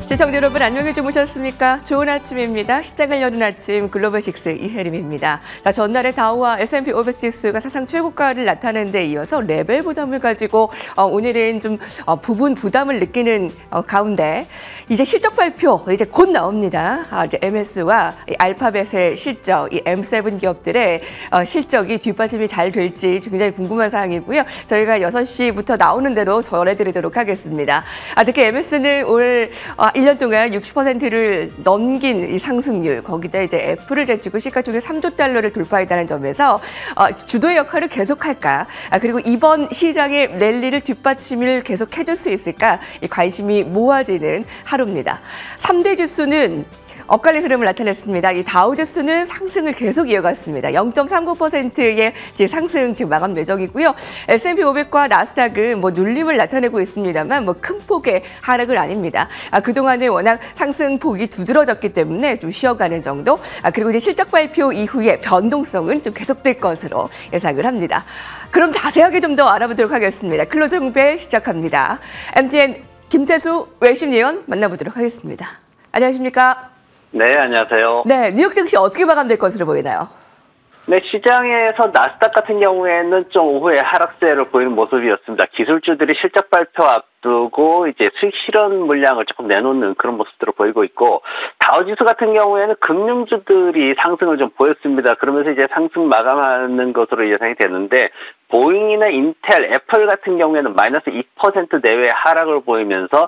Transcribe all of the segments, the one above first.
시청자 여러분 안녕히 주무셨습니까? 좋은 아침입니다. 시장을 여는 아침 글로벌식스 이혜림입니다. 자, 전날에 다우와 S&P 500 지수가 사상 최고가를 나타낸 데 이어서 레벨 부담을 가지고 오늘은 좀 부분 부담을 느끼는 가운데 이제 실적 발표 이제 곧 나옵니다. 이제 MS와 알파벳의 실적, 이 M7 기업들의 실적이 뒷받침이 잘 될지 굉장히 궁금한 사항이고요. 저희가 6시부터 나오는 대로 전해드리도록 하겠습니다. 특히 MS는 올 1년 동안 60%를 넘긴 이 상승률, 거기다 이제 애플을 제치고 시가총액 3조 달러를 돌파했다는 점에서 주도의 역할을 계속할까? 그리고 이번 시장의 랠리를 뒷받침을 계속 해줄 수 있을까? 이 관심이 모아지는 하루입니다. 3대 지수는 엇갈린 흐름을 나타냈습니다. 이 다우지수는 상승을 계속 이어갔습니다. 0.39%의 상승 지금 마감 예정이고요. S&P 500과 나스닥은 눌림을 나타내고 있습니다만 큰 폭의 하락은 아닙니다. 그동안은 워낙 상승폭이 두드러졌기 때문에 좀 쉬어가는 정도. 그리고 이제 실적 발표 이후에 변동성은 좀 계속될 것으로 예상을 합니다. 그럼 자세하게 좀 더 알아보도록 하겠습니다. 클로징 벨 시작합니다. MTN 김태수 외신위원 만나보도록 하겠습니다. 안녕하십니까? 네, 안녕하세요. 네, 뉴욕 증시 어떻게 마감될 것으로 보이나요? 네, 시장에서 나스닥 같은 경우에는 좀 오후에 하락세를 보이는 모습이었습니다. 기술주들이 실적 발표 앞두고 이제 수익 실현 물량을 조금 내놓는 그런 모습들을 보이고 있고, 다우지수 같은 경우에는 금융주들이 상승을 좀 보였습니다. 그러면서 이제 상승 마감하는 것으로 예상이 되는데, 보잉이나 인텔, 애플 같은 경우에는 마이너스 2% 내외의 하락을 보이면서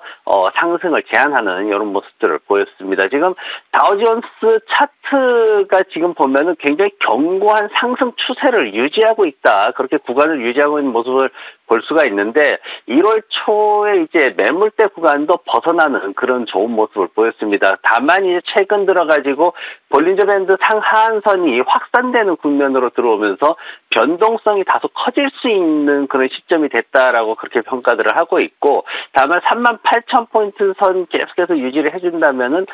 상승을 제한하는 이런 모습들을 보였습니다. 지금 다우존스 차트가 지금 보면은 굉장히 견고한 상승 추세를 유지하고 있다. 그렇게 구간을 유지하고 있는 모습을 볼 수가 있는데 1월 초에 이제 매물대 구간도 벗어나는 그런 좋은 모습을 보였습니다. 다만 이제 최근 들어가지고 볼린저 밴드 상하한선이 확산되는 국면으로 들어오면서 변동성이 다소 커질 수 있는 그런 시점이 됐다라고 그렇게 평가들을 하고 있고, 다만 38,000포인트 선 계속해서 유지를 해준다면은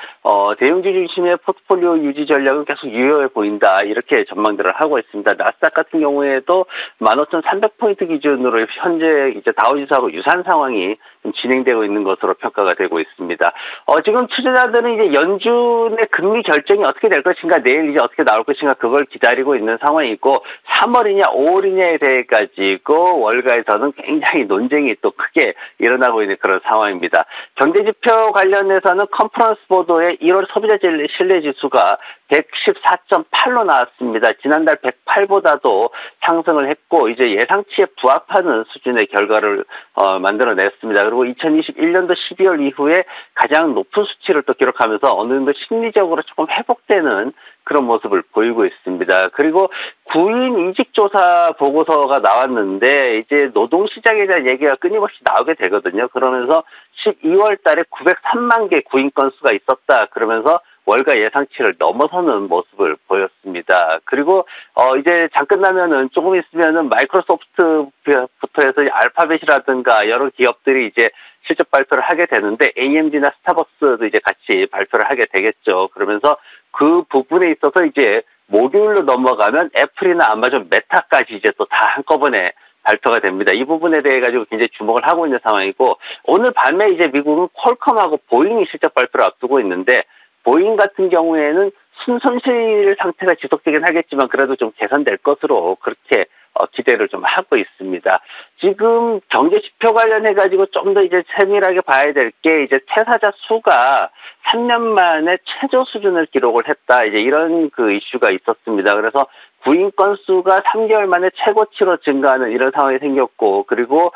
대형주 중심의 포트폴리오 유지 전략은 계속 유효해 보인다, 이렇게 전망들을 하고 있습니다. 나스닥 같은 경우에도 15,300포인트 기준으로 현재 이제 다우지수하고 유사한 상황이 좀 진행되고 있는 것으로 평가가 되고 있습니다. 지금 투자자들은 이제 연준의 금리 결정이 어떻게 될 것인가, 내일 이제 어떻게 나올 것인가, 그걸 기다리고 있는 상황이고, 3월이냐 5월이냐에 대해 가지고 월가에서는 굉장히 논쟁이 또 크게 일어나고 있는 그런 상황입니다. 경제지표 관련해서는 컨퍼런스 보도에 1월 소비자 신뢰지수가 114.8로 나왔습니다. 지난달 108보다도 상승을 했고, 이제 예상치에 부합하는 수준의 결과를 만들어냈습니다. 그리고 2021년도 12월 이후에 가장 높은 수치를 또 기록하면서 어느 정도 심리적으로 조금 회복되는 그런 모습을 보이고 있습니다. 그리고 구인 이직조사 보고서가 나왔는데 이제 노동시장에 대한 얘기가 끊임없이 나오게 되거든요. 그러면서 12월 달에 903만 개 구인 건수가 있었다. 그러면서 월가 예상치를 넘어서는 모습을 보였습니다. 그리고 이제 잠깐 나면은 조금 있으면은 마이크로소프트부터 해서 알파벳이라든가 여러 기업들이 이제 실적 발표를 하게 되는데 AMD나 스타벅스도 이제 같이 발표를 하게 되겠죠. 그러면서 그 부분에 있어서 이제 모듈로 넘어가면 애플이나 아마존, 메타까지 이제 또 다 한꺼번에 발표가 됩니다. 이 부분에 대해 가지고 굉장히 주목을 하고 있는 상황이고, 오늘 밤에 이제 미국은 퀄컴하고 보잉이 실적 발표를 앞두고 있는데, 보잉 같은 경우에는 순손실 상태가 지속되긴 하겠지만 그래도 좀 개선될 것으로 그렇게 기대를 좀 하고 있습니다. 지금 경제 지표 관련해 가지고 좀 더 이제 세밀하게 봐야 될 게, 이제 퇴사자 수가 3년 만에 최저 수준을 기록을 했다, 이제 이런 그 이슈가 있었습니다. 그래서 구인 건수가 3개월 만에 최고치로 증가하는 이런 상황이 생겼고, 그리고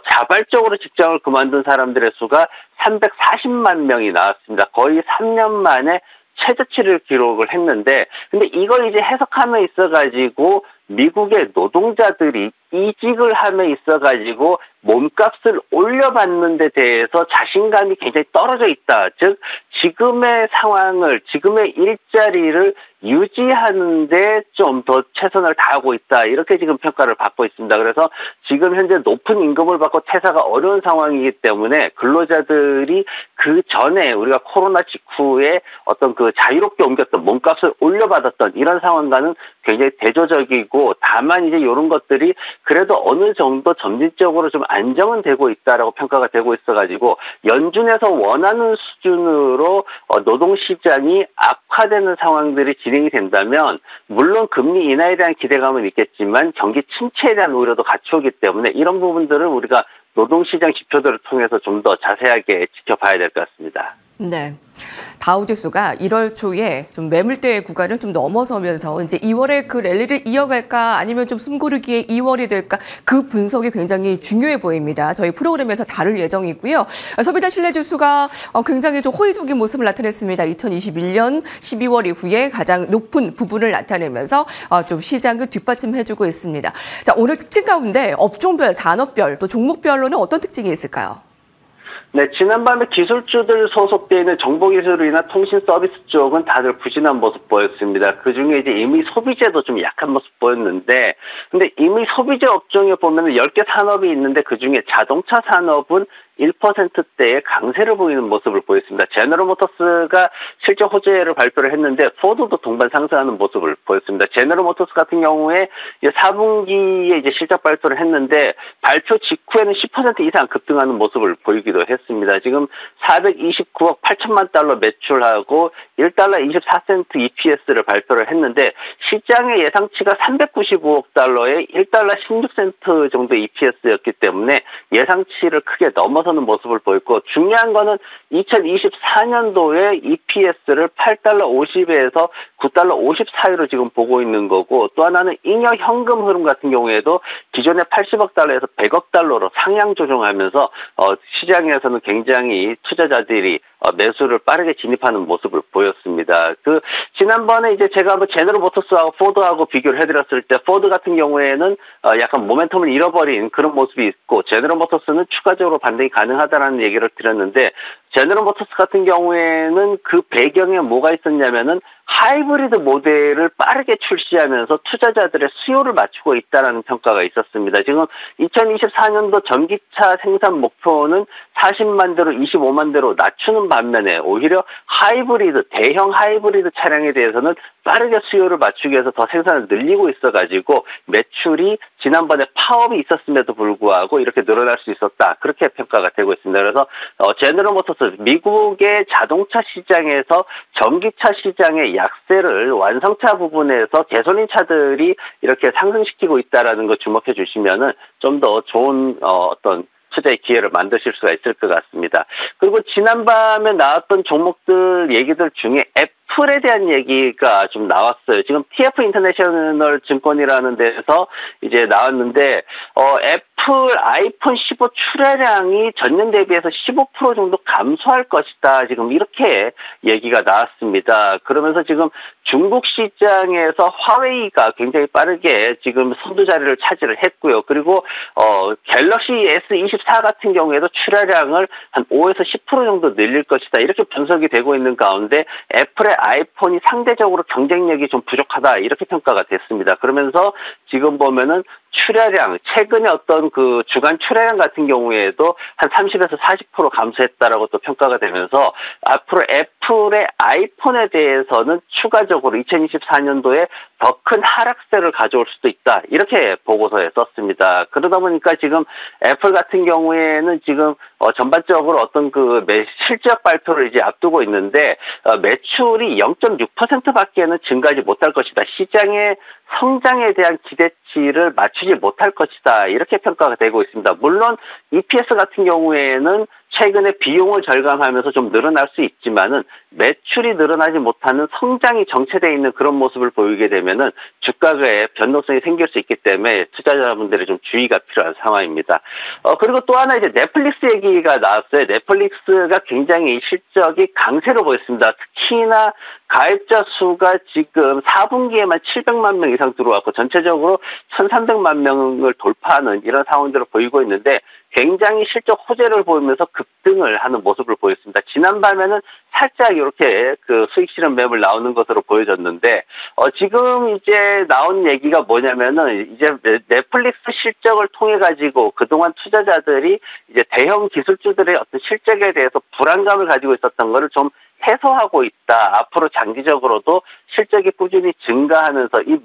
자발적으로 직장을 그만둔 사람들의 수가 340만 명이 나왔습니다. 거의 3년 만에 최저치를 기록을 했는데, 근데 이걸 이제 해석함에 있어가지고 미국의 노동자들이 이직을 함에 있어가지고 몸값을 올려받는 데 대해서 자신감이 굉장히 떨어져 있다. 즉 지금의 상황을, 지금의 일자리를 유지하는데 좀 더 최선을 다하고 있다. 이렇게 지금 평가를 받고 있습니다. 그래서 지금 현재 높은 임금을 받고 퇴사가 어려운 상황이기 때문에 근로자들이 그 전에 우리가 코로나 직후에 어떤 그 자유롭게 옮겼던 몸값을 올려받았던 이런 상황과는 굉장히 대조적이고, 다만 이제 이런 것들이 그래도 어느 정도 점진적으로 좀 안정은 되고 있다라고 평가가 되고 있어가지고 연준에서 원하는 수준으로 노동시장이 악화되는 상황들이 진행이 된다면, 물론 금리 인하에 대한 기대감은 있겠지만 경기 침체에 대한 우려도 같이 오기 때문에 이런 부분들을 우리가 노동시장 지표들을 통해서 좀 더 자세하게 지켜봐야 될 것 같습니다. 네. 다우지수가 1월 초에 좀 매물대 구간을 좀 넘어서면서 이제 2월에 그 랠리를 이어갈까 아니면 좀 숨고르기에 2월이 될까, 그 분석이 굉장히 중요해 보입니다. 저희 프로그램에서 다룰 예정이고요. 소비자 신뢰지수가 굉장히 좀 호의적인 모습을 나타냈습니다. 2021년 12월 이후에 가장 높은 부분을 나타내면서 좀 시장을 뒷받침해주고 있습니다. 자, 오늘 특징 가운데 업종별, 산업별, 또 종목별로는 어떤 특징이 있을까요? 네, 지난밤에 기술주들 소속되어 있는 정보기술이나 통신 서비스 쪽은 다들 부진한 모습 보였습니다. 그 중에 이제 이미 소비재도 좀 약한 모습 보였는데, 근데 이미 소비재 업종에 보면은 10개 산업이 있는데 그 중에 자동차 산업은 1%대의 강세를 보이는 모습을 보였습니다. 제너럴 모터스가 실적 호재를 발표를 했는데 포드도 동반 상승하는 모습을 보였습니다. 제너럴 모터스 같은 경우에 4분기에 이제 실적 발표를 했는데 발표 직후에는 10% 이상 급등하는 모습을 보이기도 했습니다. 지금 429억 8천만 달러 매출하고 1달러 24센트 EPS를 발표를 했는데 시장의 예상치가 395억 달러에 1달러 16센트 정도 EPS였기 때문에 예상치를 크게 넘어서는 모습을 보였고, 중요한 거는 2024년도에 EPS를 8달러 50에서 9달러 50 사이로 지금 보고 있는 거고, 또 하나는 잉여 현금 흐름 같은 경우에도 기존의 80억 달러에서 100억 달러로 상향 조정하면서 시장에서는 굉장히 투자자들이 매수를 빠르게 진입하는 모습을 보였습니다. 지난번에 이제 제가 한번 제너럴 모터스하고 포드하고 비교를 해드렸을 때, 포드 같은 경우에는 약간 모멘텀을 잃어버린 그런 모습이 있고, 제너럴 모터스는 추가적으로 반등이 가능하다라는 얘기를 드렸는데, 제너럴 모터스 같은 경우에는 그 배경에 뭐가 있었냐면은 하이브리드 모델을 빠르게 출시하면서 투자자들의 수요를 맞추고 있다는 평가가 있었습니다. 지금 2024년도 전기차 생산 목표는 40만 대로 25만 대로 낮추는 반면에 오히려 하이브리드, 대형 하이브리드 차량에 대해서는 빠르게 수요를 맞추기 위해서 더 생산을 늘리고 있어가지고 매출이 지난번에 파업이 있었음에도 불구하고 이렇게 늘어날 수 있었다, 그렇게 평가가 되고 있습니다. 그래서 제너럴 모터스, 미국의 자동차 시장에서 전기차 시장의 약세를 완성차 부분에서 개솔린 차들이 이렇게 상승시키고 있다라는 거 주목해 주시면은 좀 더 좋은 어떤 투자의 기회를 만드실 수가 있을 것 같습니다. 그리고 지난밤에 나왔던 종목들 얘기들 중에 애플에 대한 얘기가 좀 나왔어요. 지금 TF 인터내셔널 증권이라는 데서 이제 나왔는데, 애플 아이폰 15 출하량이 전년 대비해서 15% 정도 감소할 것이다, 지금 이렇게 얘기가 나왔습니다. 그러면서 지금 중국 시장에서 화웨이가 굉장히 빠르게 지금 선두 자리를 차지를 했고요. 그리고 갤럭시 S24 같은 경우에도 출하량을 한 5에서 10% 정도 늘릴 것이다, 이렇게 분석이 되고 있는 가운데 애플의 아이폰이 상대적으로 경쟁력이 좀 부족하다, 이렇게 평가가 됐습니다. 그러면서 지금 보면은 출하량, 최근에 어떤 그 주간 출하량 같은 경우에도 한 30에서 40% 감소했다라고 또 평가가 되면서 앞으로 애플의 아이폰에 대해서는 추가적으로 2024년도에 더 큰 하락세를 가져올 수도 있다, 이렇게 보고서에 썼습니다. 그러다 보니까 지금 애플 같은 경우에는 지금 전반적으로 어떤 그 실적 발표를 이제 앞두고 있는데 매출이 0.6%밖에는 증가하지 못할 것이다, 시장의 성장에 대한 기대치를 맞추지 못할 것이다, 이렇게 평가가 되고 있습니다. 물론 EPS 같은 경우에는 최근에 비용을 절감하면서 좀 늘어날 수 있지만은 매출이 늘어나지 못하는 성장이 정체되어 있는 그런 모습을 보이게 되면은 주가에 변동성이 생길 수 있기 때문에 투자자분들의 좀 주의가 필요한 상황입니다. 그리고 또 하나 이제 넷플릭스 얘기가 나왔어요. 넷플릭스가 굉장히 실적이 강세로 보였습니다. 특히나 가입자 수가 지금 4분기에만 700만 명 이상 들어왔고 전체적으로 1,300만 명을 돌파하는 이런 상황들을 보이고 있는데 굉장히 실적 호재를 보이면서 급등을 하는 모습을 보였습니다. 지난 밤에는 살짝 이렇게 그 수익 실현 매물 나오는 것으로 보여졌는데, 지금 이제 나온 얘기가 뭐냐면은 이제 넷플릭스 실적을 통해 가지고 그동안 투자자들이 이제 대형 기술주들의 어떤 실적에 대해서 불안감을 가지고 있었던 거를 좀 해소하고 있다. 앞으로 장기적으로도 실적이 꾸준히 증가하면서 이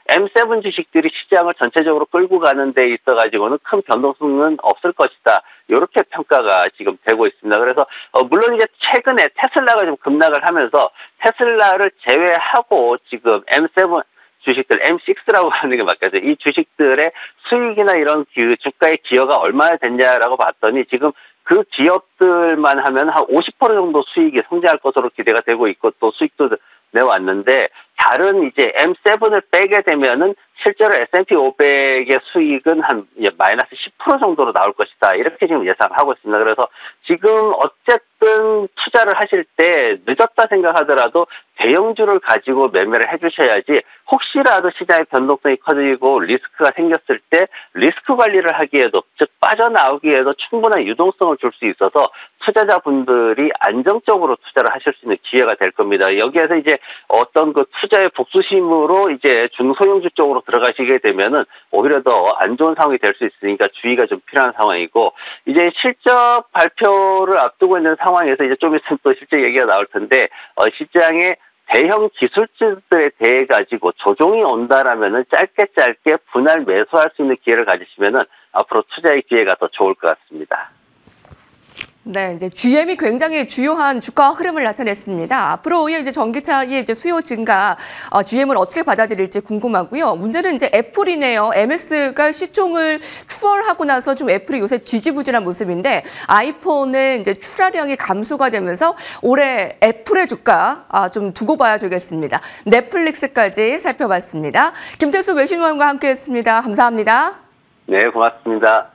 M7 주식들이 시장을 전체적으로 끌고 가는 데 있어가지고는 큰 변동성은 없을 것이다. 이렇게 평가가 지금 되고 있습니다. 그래서 물론 이제 최근에 테슬라가 좀 급락을 하면서 테슬라를 제외하고 지금 M7 주식들, M6라고 하는 게 맞겠어요. 이 주식들의 수익이나 이런 주가의 기여가 얼마나 됐냐라고 봤더니 지금 그 기업들만 하면 한 50% 정도 수익이 성장할 것으로 기대가 되고 있고 또 수익도 내왔는데, 다른 이제 M7을 빼게 되면은 실제로 S&P 500의 수익은 한 마이너스 10% 정도로 나올 것이다. 이렇게 지금 예상하고 있습니다. 그래서 지금 어쨌든 투자를 하실 때 늦었다 생각하더라도 대형주를 가지고 매매를 해주셔야지, 혹시라도 시장의 변동성이 커지고 리스크가 생겼을 때 리스크 관리를 하기에도, 즉 빠져나오기에도 충분한 유동성을 줄 수 있어서 투자자분들이 안정적으로 투자를 하실 수 있는 기회가 될 겁니다. 여기에서 이제 어떤 그 투자의 복수심으로 이제 중소형주 쪽으로 들어가시게 되면은 오히려 더 안 좋은 상황이 될 수 있으니까 주의가 좀 필요한 상황이고, 이제 실적 발표를 앞두고 있는 상황에서 이제 좀 있으면 또 실적 얘기가 나올 텐데, 시장에 대형 기술주들에 대해 가지고 조정이 온다라면은 짧게 분할 매수할 수 있는 기회를 가지시면은 앞으로 투자의 기회가 더 좋을 것 같습니다. 네, 이제 GM이 굉장히 주요한 주가 흐름을 나타냈습니다. 앞으로 이제 전기차의 이제 수요 증가, GM을 어떻게 받아들일지 궁금하고요. 문제는 이제 애플이네요. MS가 시총을 추월하고 나서 좀 애플이 요새 지지부진한 모습인데, 아이폰의 이제 출하량이 감소가 되면서 올해 애플의 주가 좀 두고 봐야 되겠습니다. 넷플릭스까지 살펴봤습니다. 김태수 외신위원과 함께했습니다. 감사합니다. 네, 고맙습니다.